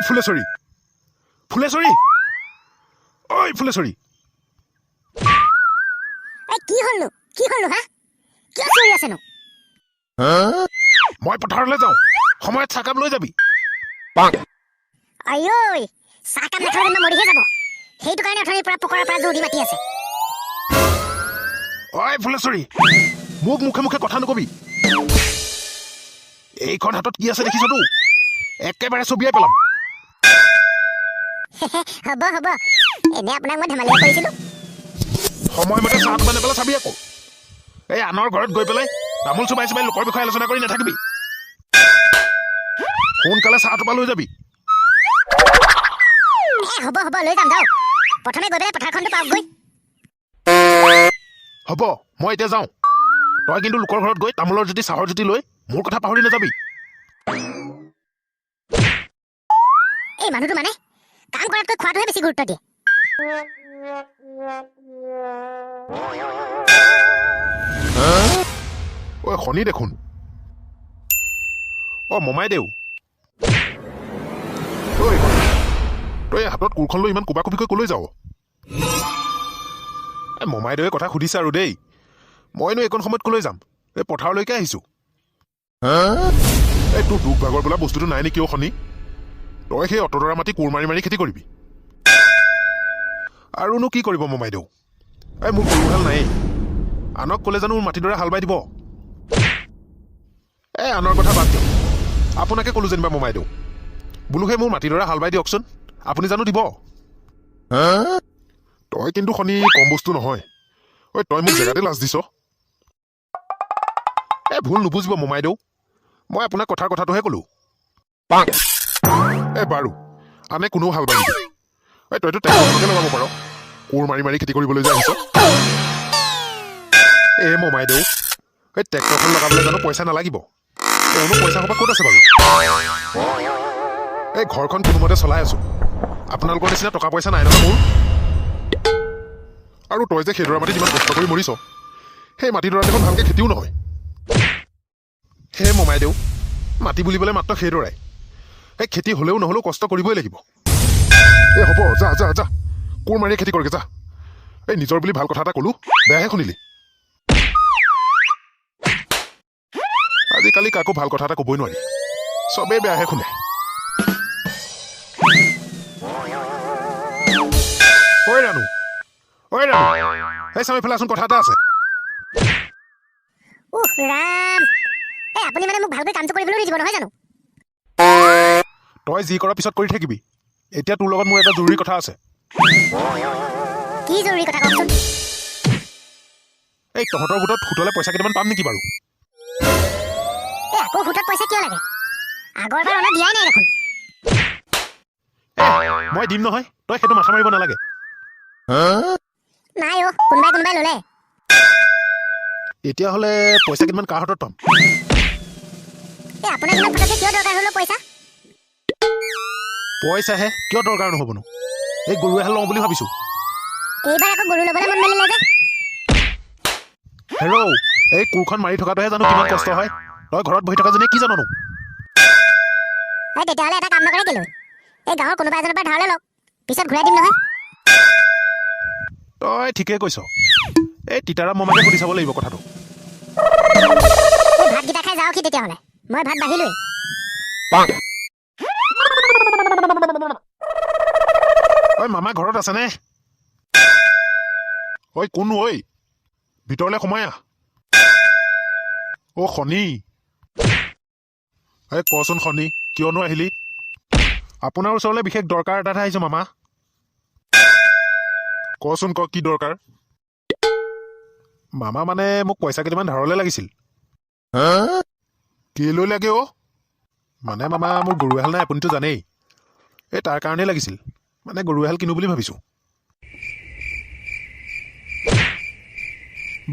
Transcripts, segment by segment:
ফুলেশ্বৰী ফুলেশ্বৰী ঐ ফুলেশ্বৰী কি হলনো হা কিয় চৰি আছেনো মই পথাৰলৈ যাওঁ সময়ত চাহকাপ লৈ যাবি আইঐ চাহকাপ নাখালে যেন মৰিহে যাব সেইটো কাৰণে অথনিৰ পৰা পকৰাৰ পৰা দৌৰি মাতি আছে ঐ ফুলেশ্বৰী মোক মুখে মুখে কথা নকবি এইখন হাতত কি আছে দেখিছতো একেবাৰে ছবিয়াই পেলাম হ'ব এনে আপোনাক মই ধেমালিয়ে কৰিছিলো সময়মতে চাহ বনাই পেলাই চাবি আকৌ এই আনৰ ঘৰত গৈ পেলাই তামোল চুবাই চুবাই লোকৰ বিষয়ে আলোচনা কৰি নাথাকিবি সোনকালে চাহ টোপা লৈ যাবি হ'ব লৈ যাম যাওক প্ৰথমে গৈ পেলাই পথাৰখনটো পাওকগৈ হ'ব মই এতিয়া যাওঁ তই কিন্তু লোকৰ ঘৰত গৈ তামোলৰ জুতি চাহৰ জুতি লৈ মোৰ কথা পাহৰি নাযাবি এই মানুহটো মানে কাম কৰাতকৈ খোৱাটোহে বেছি গুৰুত্ব দিয়ে ঐ শনি দেখোন মমাই দেউ তই হাতত কোৰখন লৈ ইমান কোবাকুবিকৈ কলৈ যাৱ মমাই দেৱে কথা সুধিছে আৰু দেই মইনো এইকণ সময়ত কলৈ যাম এই পথাৰলৈকে আহিছো এই তোৰ দুখ ভাগৰ বোলা বস্তুটো নাই নেকি শনি তই সেই অতদৰা মাটি কোৰ মাৰি মাৰি খেতি কৰিবি আৰুনো কি কৰিব মমাই দেউ এই মোৰ গৰুহাল নায়েই আনক ক'লে জানো মোৰ মাটিডৰা হাল বাই দিব আনৰ কথা বাদ দিয়ক আপোনাকে ক'লো যেনিবা মমাই দেউ বোলো সেই মোৰ মাটিডৰা হাল বাই দিয়কচোন আপুনি জানো দিব তই কিন্তু শনি কম বস্তু নহয় তই মোক জেগাতে লাজ দিছ ভুল নুবুজিব মমাই দেউ মই আপোনাক কথাটোহে ক'লো বাৰু আনে কোনেও হাল বাই নিদিয়ে তইতো ট্ৰেক্টৰখনকে লগাব পাৰ কোৰ মাৰি মাৰি খেতি কৰিবলৈ যে আহিছ মমাই দেউ ট্ৰেক্টৰখন লগাবলৈ জানো পইচা নালাগিব পইচা সোপা ক'ত আছে বাৰু ঘৰখন কোনোমতে চলাই আছো আপোনালোকৰ নিচিনা টকা পইচা নাই নহয় মোৰ আৰু তই যে সেইডৰা মাটিত ইমান কষ্ট কৰি মৰিছ সেই মাটিডৰা দেখোন ভালকে খেতিও নহয় মমাই দেউ মাটি বুলিবলৈ মাত্ৰ সেইডৰাই খেতি হলেও নহলেও কষ্ট কৰিবই লাগিব হ'ব যা কোৰ মাৰিয়ে খেতি কৰগে যা নিজৰ বুলি ভাল কথা এটা ক'লো বেয়াহে শুনিলি আজিকালি কাকো ভাল কথা এটা ক'বই নোৱাৰি চবেই বেয়াহে শুনে ৰাণু চাম এইফালে আছোন কথা এটা আছে আপুনি মানে মোক ভালকৈ কামটো কৰিবলৈ নিদিব নহয় জানো তই যি কৰাৰ পিছত কৰি থাকিবি এতিয়া তোৰ লগত মোৰ এটা জৰুৰী কথা আছে কি জৰুৰী কথা কওকচোন তহঁতৰ গোটত সুতলে পইচা কেইটামান পাম নেকি বাৰু আকৌ সুতত পইচা কিয় লাগে আগৰবাৰ অনা দিয়াই নাই দেখোন মই দিম নহয় তই সেইটো মাথা মাৰিব নালাগে নাই কোনোবাই ল'লে তেতিয়াহ'লে পইচা কেইটামান কাৰ হাতত পাম আপোনাক ইমান পটককৈ কিয় দৰকাৰ হ'লো পইচাহে কিয় দৰকাৰ নহ'বনো এই গৰু এহাল লওঁ বুলি ভাবিছো এইবাৰ আকৌ গৰু ল'বলৈ মন মেলিলে যে এই কোৰখন মাৰি থকাটোহে জানো কিমান কষ্ট হয় তই ঘৰত বহি থকা জনে কি জানো তেতিয়াহ'লে এটা কাম নকৰে কেলৈ এই গাঁৱৰ কোনোবা এজনৰ পৰা ধাৰলৈ লওক পিছত ঘূৰাই দিম নহয় তই ঠিকেই কৈছ তিতাৰাম মমাকে সুধি চাব লাগিব কথাটো ভাতকেইটা খাই যাওঁ তেতিয়াহ'লে মই ভাত বাঢ়িলোৱেই মামা ঘৰত আছেনে কোন ভিতৰলৈ সোমাই আহ শনি কচোন শনি কিয়নো আহিলি আপোনাৰ ওচৰলৈ বিশেষ দৰকাৰ এটাহে আহিছো মামা কচোন কি দৰকাৰ মামা মানে মোক পইচা কেইটামান ধাৰলৈ লাগিছিল কেলৈ লাগে মানে মামা মোৰ গৰু এহাল নাই আপুনিতো জানেই তাৰ কাৰণেই লাগিছিল মানে গৰু এহাল কিনো বুলি ভাবিছো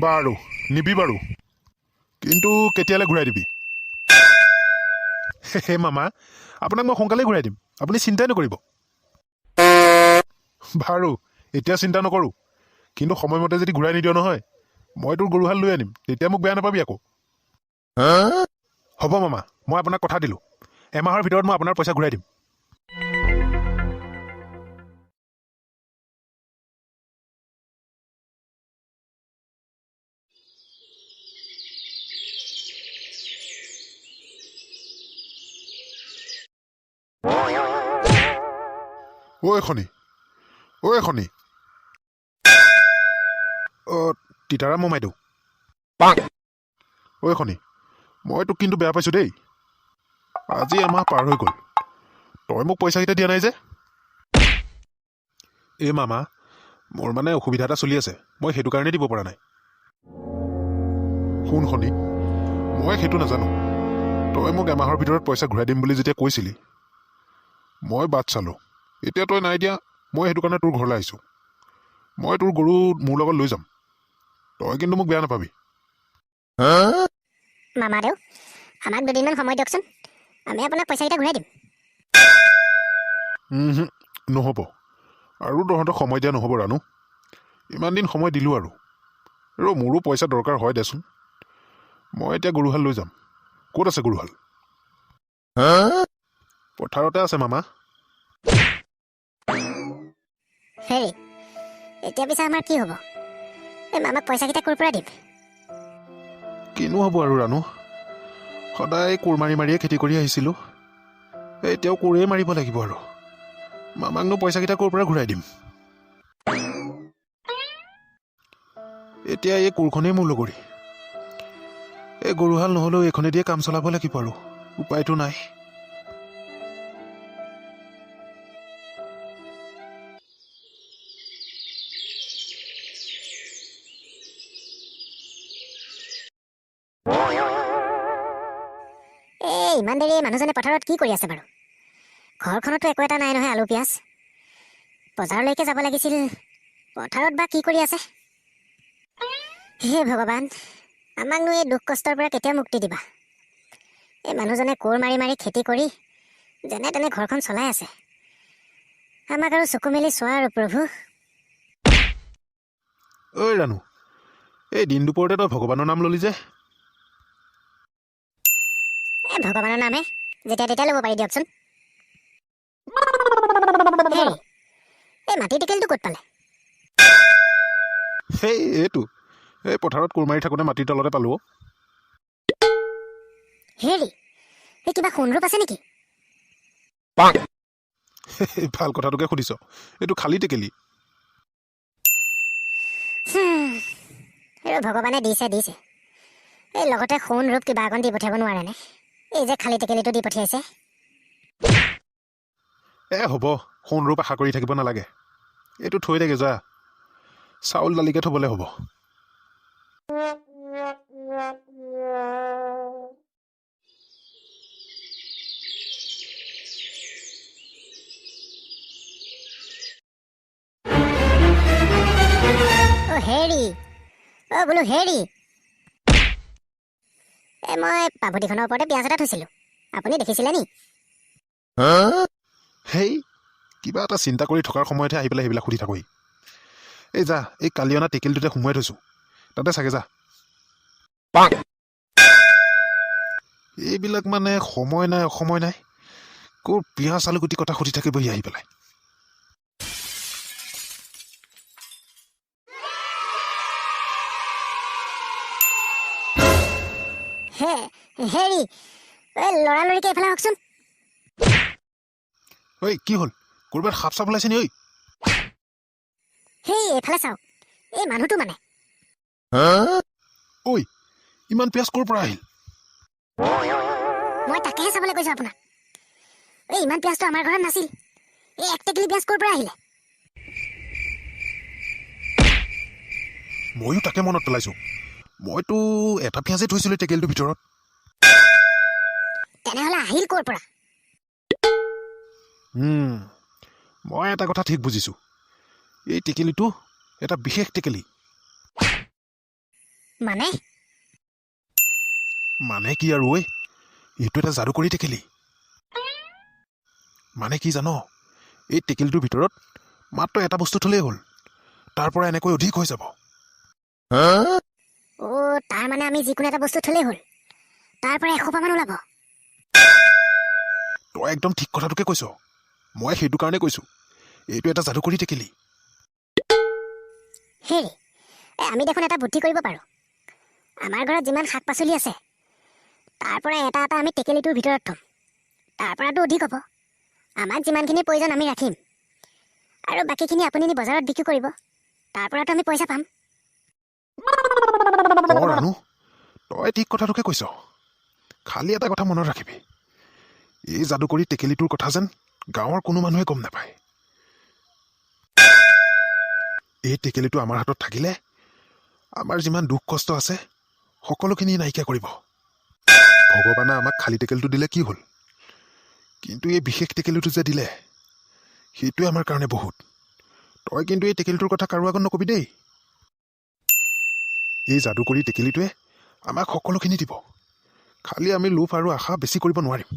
বাৰু নিবি বাৰু কিন্তু কেতিয়ালৈ ঘূৰাই দিবি মামা আপোনাক মই সোনকালে ঘূৰাই দিম আপুনি চিন্তাই নকৰিব বাৰু এতিয়া চিন্তা নকৰো কিন্তু সময়মতে যদি ঘূৰাই নিদিয় নহয় মই তোৰ গৰুহাল লৈ আনিম তেতিয়া মোক বেয়া নাপাবি আকৌ হ'ব মামা মই আপোনাক কথা দিলো এমাহৰ ভিতৰত মই আপোনাৰ পইচা ঘূৰাই দিম ঐ খনি ঐ খনি তিতাৰাম মমাইদেউ ঐ খনি মই তোক কিন্তু বেয়া পাইছোঁ দেই আজি এমাহ পাৰ হৈ গ'ল তই মোক পইচাকেইটা দিয়া নাই যে এই মামা মোৰ মানে অসুবিধা এটা চলি আছে মই সেইটো কাৰণে দিব পৰা নাই শুন খনি মই সেইটো নাজানো তই মোক এমাহৰ ভিতৰত পইচা ঘূৰাই দিম বুলি যেতিয়া কৈছিলি মই বাট চালোঁ এতিয়া তই নাই দিয়া মই সেইটো কাৰণে তোৰ ঘৰলৈ আহিছোঁ মই তোৰ গৰু মোৰ লগত লৈ যাম তই কিন্তু মোক বেয়া নাপাবি মামাদেউ আমাক দুদিনমান সময় দিয়কচোন আমি আপোনাক পইচাকেইটা ঘূৰাই দিম নহ'ব আৰু তহঁতক সময় দিয়া নহ'ব ৰাণু ইমান দিন সময় দিলোঁ আৰু মোৰো পইচা দৰকাৰ হয় দেচোন মই এতিয়া গৰুহাল লৈ যাম ক'ত আছে গৰুহাল পথাৰতে আছে মামা হেৰি এতিয়া পিছে আমাৰ কি হ'ব এই মামাক পইচাকেইটা ক'ৰ পৰা দিম কিনো হ'ব আৰু ৰাণু সদায় কোৰ মাৰি মাৰিয়ে খেতি কৰি আহিছিলোঁ এতিয়াও কোৰেই মাৰিব লাগিব আৰু মামাকনো পইচাকেইটা ক'ৰ পৰা ঘূৰাই দিম এতিয়া এই কোৰখনেই মোৰ লগৰী এই গৰুহাল নহ'লেও এইখনেদিয়ে কাম চলাব লাগিব আৰু উপায়তো নাই ইমান দেৰি মানুহজনে পথাৰত কি কৰি আছে বাৰু ঘৰখনতো একো এটা নাই নহয় আলু পিঁয়াজ বজাৰলৈকে যাব লাগিছিল পথাৰত বা কি কৰি আছে হে ভগৱান আমাকনো এই দুখ কষ্টৰ পৰা কেতিয়া মুক্তি দিবা এই মানুহজনে কোৰ মাৰি মাৰি খেতি কৰি যেনে তেনে ঘৰখন চলাই আছে আমাক আৰু চকু মেলি চোৱা আৰু প্ৰভু ঐ ৰাণু এই দিন দুপৰতে তই ভগৱানৰ নাম ল'লি যে এই ভগৱানৰ নামে যেতিয়া তেতিয়া ল'ব পাৰি দিয়কচোন হেৰি এই মাটি টেকেলটো ক'ত পালে সেই এইটো এই পথাৰত কোৰ মাৰি থাকোঁতে মাটিৰ তলতে পালোঁ হেৰি এই কিবা সোণৰূপ আছে নেকি ভাল কথাটোকে সুধিছ এইটো খালী টেকেলি আৰু ভগৱানে দিছে দিছে এই লগতে সোণ ৰূপ কিবা অকণ দি পঠিয়াব নোৱাৰেনে এই যে খালী টেকেলিটো দি পঠিয়াইছে হ'ব সোণ ৰূপ আশা কৰি থাকিব নালাগে এইটো থৈ থাকে যা চাউল দালিকে থ'বলৈ হ'ব হেৰি বোলো হেৰি মই পাভতিখনৰ ওপৰতে পিঁয়াজ এটা থৈছিলোঁ আপুনি দেখিছিলে নি সেই কিবা এটা চিন্তা কৰি থকাৰ সময়তহে আহি পেলাই সেইবিলাক সুধি থাকোহি এই যা এই কালি অনা টেকেলিটোতে সোমোৱাই থৈছোঁ তাতে চাগে যা এইবিলাক মানে সময় নাই অসময় নাই ক'ৰ পিঁয়াজ আলু গুটি কথা সুধি থাকিবহি আহি পেলাই হেৰি লৰালৰিকে এইফালে আহকচোন ঐ কি হ'ল ক'ৰবাত সাপ চাপ ওলাইছে নি ঐ সেই এইফালে চাওক এই মানুহটো মানে ঐ ইমান পিঁয়াজ ক'ৰ পৰা আহিল মই তাকেহে চাবলৈ কৈছোঁ আপোনাক এই ইমান পিঁয়াজটো আমাৰ ঘৰত নাছিল এই এক টেকেলি পিঁয়াজ ক'ৰ পৰা আহিলে ময়ো তাকে মনত পেলাইছোঁ মইতো এটা পিঁয়াজেই থৈছিলোঁ টেকেলিটোৰ ভিতৰত তেনেহ'লে আহিল ক'ৰ পৰা মই এটা কথা ঠিক বুজিছোঁ এই টেকেলিটো এটা বিশেষ টেকেলি মানে কি আৰু ঐ এইটো এটা যাদুকৰী টেকেলি মানে কি জান এই টেকেলিটোৰ ভিতৰত মাত্ৰ এটা বস্তু থ'লেই হ'ল তাৰ পৰা এনেকৈ অধিক হৈ যাব তাৰ মানে আমি যিকোনো এটা বস্তু থ'লেই হ'ল তাৰ পৰা এসোপামান ওলাব তই একদম ঠিক কথাটোকে কৈছ মই সেইটো কাৰণে কৈছোঁ এইটো এটা যাদুকৰী টেকেলি হেৰি আমি দেখোন এটা বুদ্ধি কৰিব পাৰোঁ আমাৰ ঘৰত যিমান শাক পাচলি আছে তাৰ পৰা এটা এটা আমি টেকেলিটোৰ ভিতৰত থ'ম তাৰ পৰাতো অধিক হ'ব আমাক যিমানখিনি প্ৰয়োজন আমি ৰাখিম আৰু বাকীখিনি আপুনি নি বজাৰত বিক্ৰী কৰিব, তাৰ পৰাতো আমি পইচা পাম। ৰাণু, তই ঠিক কথাটোকে কৈছ। খালি এটা কথা মনত ৰাখিবি, এই যাদুকৰী টেকেলিটোৰ কথা যেন গাঁৱৰ কোনো মানুহে গম নাপায়। এই টেকেলিটো আমাৰ হাতত থাকিলে আমাৰ যিমান দুখ কষ্ট আছে সকলোখিনি নাইকিয়া কৰিব। ভগৱানে আমাক খালী টেকেলিটো দিলে কি হ'ল, কিন্তু এই বিশেষ টেকেলিটো যে দিলে সেইটোৱে আমাৰ কাৰণে বহুত। তই কিন্তু এই টেকেলিটোৰ কথা কাৰো আগত নকবি দেই। এই যাদুকৰী টেকেলিটোৱে আমাক সকলোখিনি দিব, খালি আমি লোভ আৰু আশা বেছি কৰিব নোৱাৰিম।